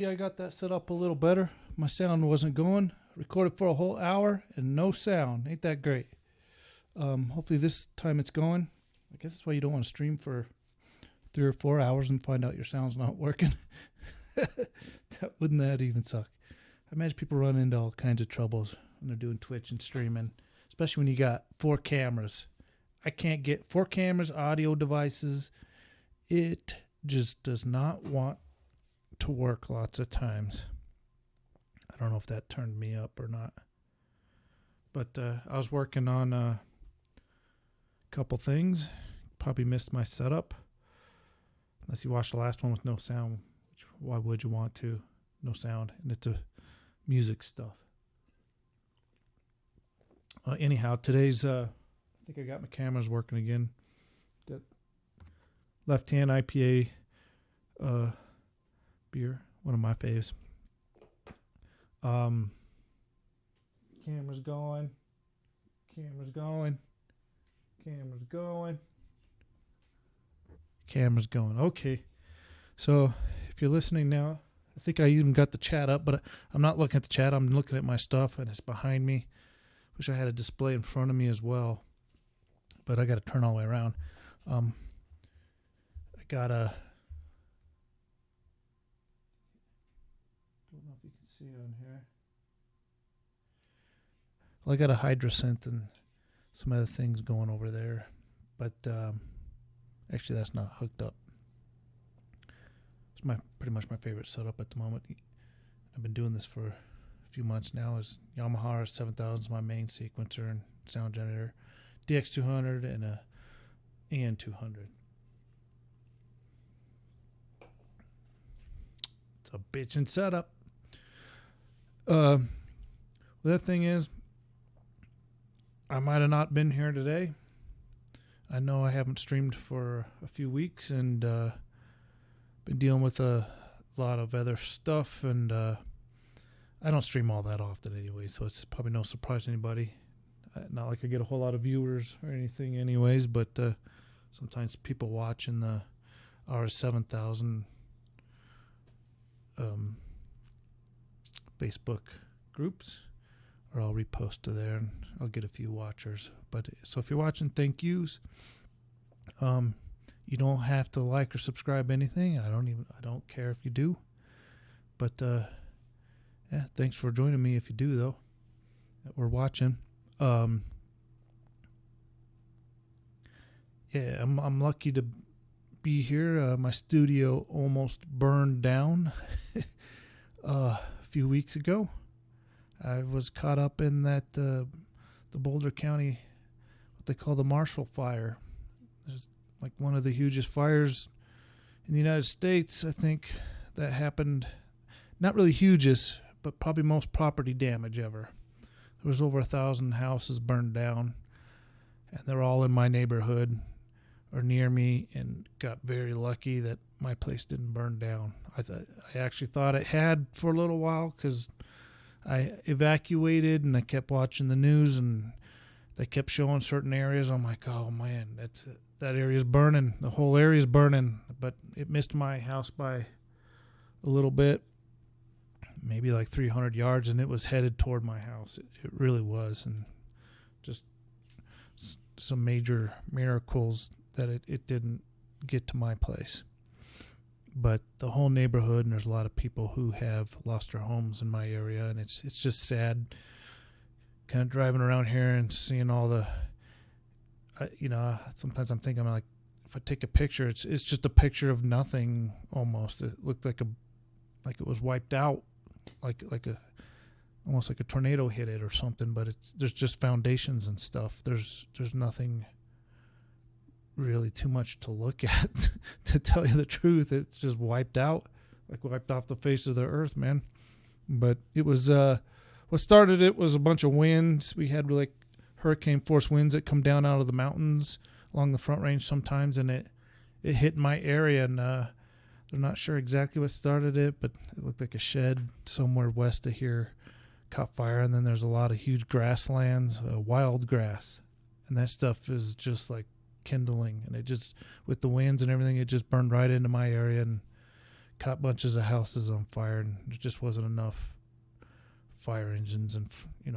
Yeah, I got that set up a little better. My sound wasn't going. Recorded for a whole hour and no sound. Ain't that great? Hopefully this time it's going. I guess that's why you don't want to stream for 3 or 4 hours and find out your sound's not working. Wouldn't that even suck? I imagine people run into all kinds of troubles when they're doing Twitch and streaming, especially when you got 4 cameras. I can't get 4 cameras, audio devices. It just does not want to work lots of times. I don't know if that turned me up or not. But I was working on a couple things. Probably missed my setup. Unless you watched the last one with no sound. Which, why would you want to? No sound. And it's a music stuff. Anyhow, today's... I think I got my cameras working again. Got left-hand IPA beer. One of my faves. Camera's going. Camera's going. Camera's going. Camera's going. Okay. So if you're listening now, I think I even got the chat up, but I'm not looking at the chat. I'm looking at my stuff, and it's behind me. Wish I had a display in front of me as well, but I got to turn all the way around. I got a... don't know if you can see it on here. Well, I got a hydrosynth and some other things going over there, but actually that's not hooked up. It's pretty much my favorite setup at the moment. I've been doing this for a few months now. Is Yamaha R7000 is my main sequencer and sound generator, DX200 and a AN200. It's a bitchin' setup. Well, that thing is, I might have not been here today. I know I haven't streamed for a few weeks and been dealing with a lot of other stuff, and I don't stream all that often anyway, so it's probably no surprise to anybody. Not like I get a whole lot of viewers or anything anyways, but sometimes people watching the R7000 Facebook groups, or I'll repost to there and I'll get a few watchers. But so if you're watching, thank yous. You don't have to like or subscribe anything. I don't care if you do. But yeah, thanks for joining me if you do though. We're watching. Yeah, I'm lucky to be here. My studio almost burned down a few weeks ago. I was caught up in that the Boulder County, what they call the Marshall Fire. There's like one of the hugest fires in the United States, I think, that happened. Not really hugest, but probably most property damage ever. There was over 1,000 houses burned down, and they're all in my neighborhood or near me, and got very lucky that my place didn't burn down. I actually thought it had for a little while because I evacuated and I kept watching the news and they kept showing certain areas. I'm like, oh man, that area's burning. The whole area's burning. But it missed my house by a little bit, maybe like 300 yards, and it was headed toward my house. It really was. And just some major miracles that it didn't get to my place. But the whole neighborhood, and there's a lot of people who have lost their homes in my area, and it's just sad kind of driving around here and seeing all the, sometimes I'm thinking, like, if I take a picture, it's just a picture of nothing almost. It looked like it was wiped out, almost like a tornado hit it or something, but there's just foundations and stuff. There's nothing really too much to look at, to tell you the truth. It's just wiped out, like wiped off the face of the earth, man. But it was what started it was a bunch of winds. We had like hurricane force winds that come down out of the mountains along the Front Range sometimes, and it hit my area, and they're not sure exactly what started it, but it looked like a shed somewhere west of here caught fire. And then there's a lot of huge grasslands, wild grass, and that stuff is just like kindling, and it just, with the winds and everything, it just burned right into my area and caught bunches of houses on fire, and there just wasn't enough fire engines and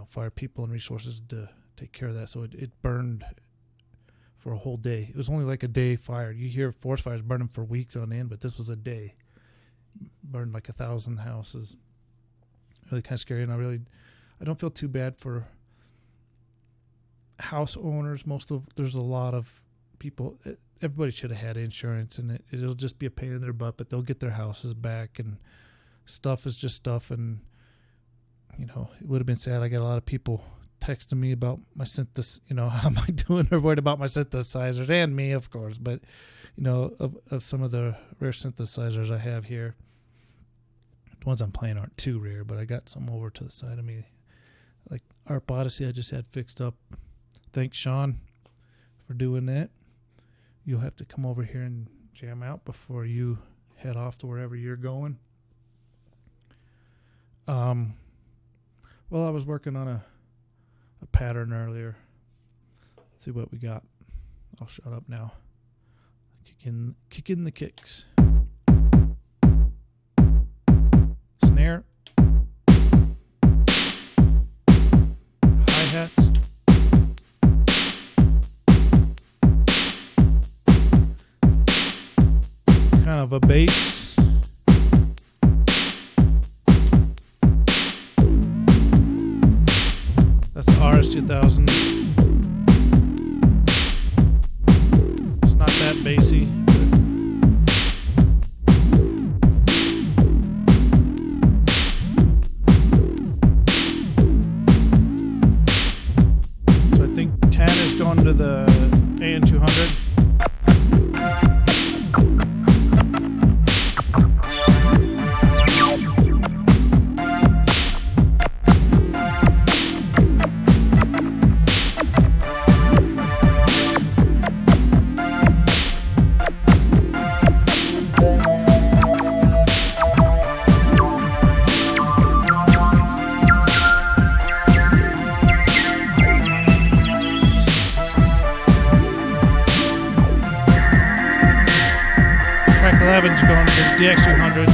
fire people and resources to take care of that. So it burned for a whole day. It was only like a day fire. You hear forest fires burning for weeks on end, but this was a day. Burned like 1,000 houses. Really kind of scary, and I don't feel too bad for house owners. There's a lot of people. Everybody should have had insurance, and it'll just be a pain in their butt, but they'll get their houses back, and stuff is just stuff. And it would have been sad. I got a lot of people texting me about my how am I doing? They're worried about my synthesizers, and me, of course, but of some of the rare synthesizers I have here. The ones I'm playing aren't too rare, but I got some over to the side of me, like Arp Odyssey I just had fixed up. Thanks, Sean, for doing that. You'll have to come over here and jam out before you head off to wherever you're going. Well, I was working on a pattern earlier. Let's see what we got. I'll shut up now. Kick in the kicks. Snare. Hi-hats. Kind of a bass. That's the RS-2000. It's not that bassy. So I think 10 is going to the AN200. Track 11's going to the DX200.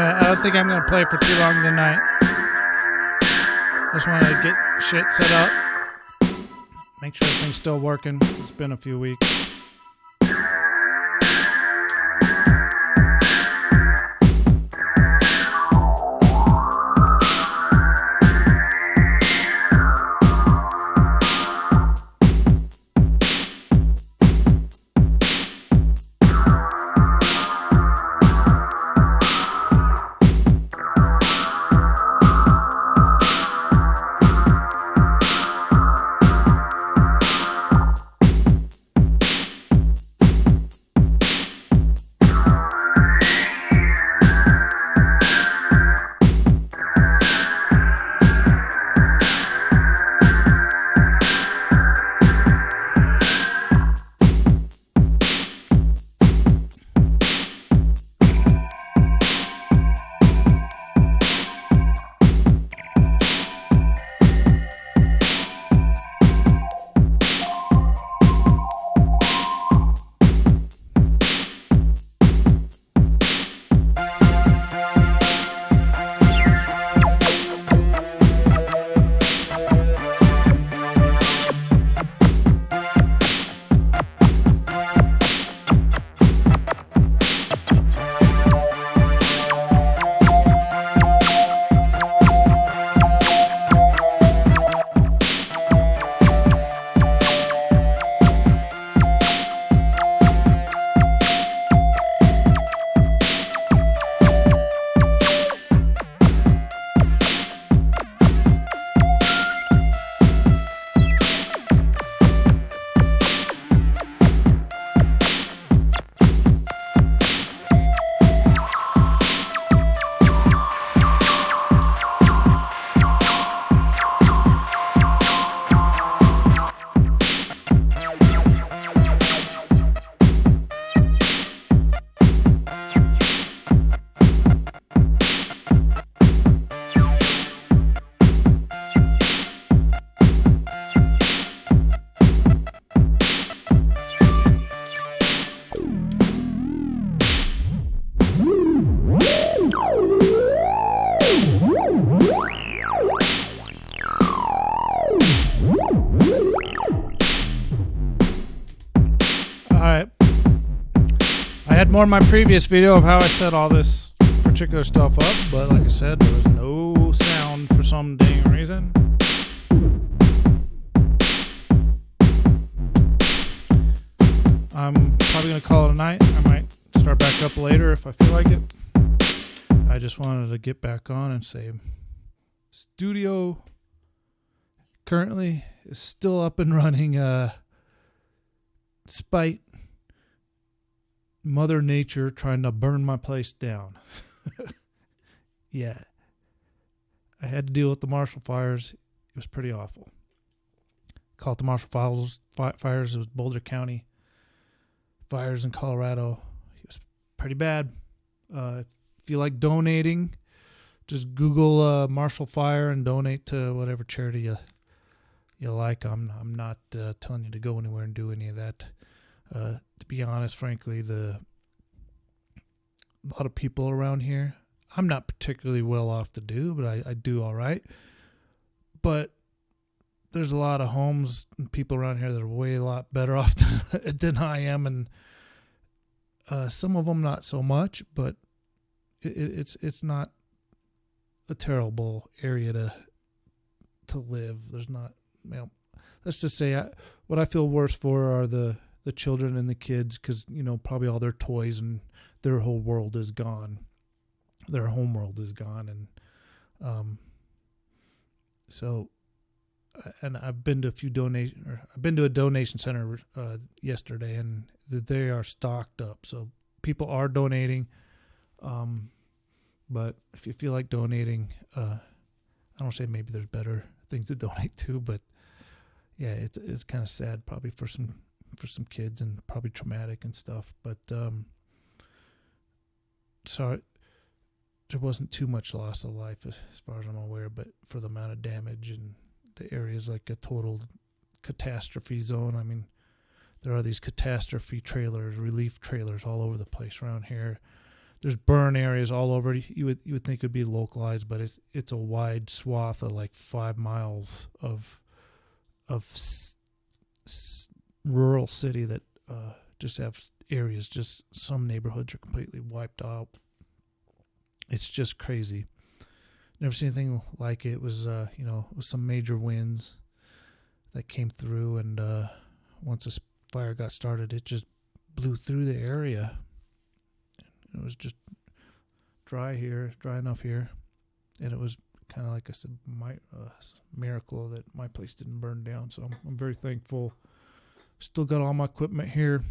I don't think I'm going to play for too long tonight. Just want to get shit set up. Make sure everything's still working. It's been a few weeks. Alright. I had more in my previous video of how I set all this particular stuff up, but like I said, there was no sound for some dang reason. I'm probably going to call it a night. I might start back up later if I feel like it. I just wanted to get back on and say studio currently is still up and running despite Mother Nature trying to burn my place down. Yeah. I had to deal with the Marshall fires. It was pretty awful. Call it the Marshall fires. It was Boulder County fires in Colorado. It was pretty bad. If you like donating, just Google Marshall Fire and donate to whatever charity you like. I'm not telling you to go anywhere and do any of that. To be honest, frankly, a lot of people around here, I'm not particularly well off to do, but I do all right. But there's a lot of homes and people around here that are way a lot better off than I am, and some of them not so much. But it's not a terrible area to live. There's not, let's just say what I feel worse for are the children and the kids, because probably all their toys and their whole world is gone. Their home world is gone, and so. And I've been to a donation center yesterday, and they are stocked up. So people are donating. But if you feel like donating, I don't say maybe there's better things to donate to, but yeah, it's kind of sad probably for some kids, and probably traumatic and stuff. But sorry, there wasn't too much loss of life as far as I'm aware, but for the amount of damage, and the area is like a total catastrophe zone. I mean, there are these catastrophe trailers, relief trailers all over the place around here. There's burn areas all over. You would think it would be localized, but it's a wide swath of like 5 miles of rural city that just have areas. Just some neighborhoods are completely wiped out. It's just crazy. Never seen anything like it. It was it was some major winds that came through, and once this fire got started, it just blew through the area. It was just dry enough here, and it was kind of like I said, miracle that my place didn't burn down. So I'm very thankful. Still got all my equipment here.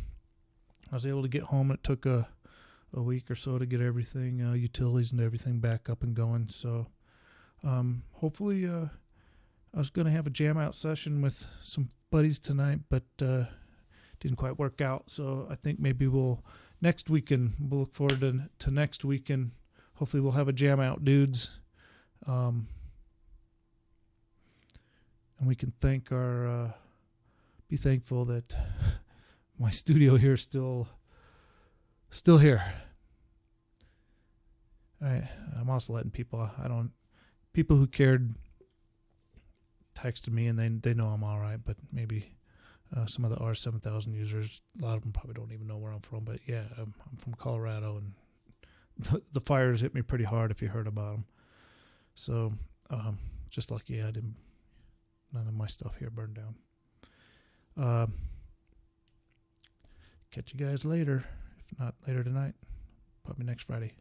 I was able to get home. It took a week or so to get everything, utilities and everything back up and going. So hopefully I was going to have a jam out session with some buddies tonight, but didn't quite work out. So I think maybe next weekend, we'll look forward to next weekend. Hopefully we'll have a jam out, dudes. And we can be thankful that my studio here is still here. All right. I'm also letting people who cared texted me, and they know I'm all right, but maybe some of the R7000 users, a lot of them probably don't even know where I'm from. But yeah, I'm from Colorado, and the fires hit me pretty hard if you heard about them. So just lucky none of my stuff here burned down. Catch you guys later, if not later tonight, probably next Friday.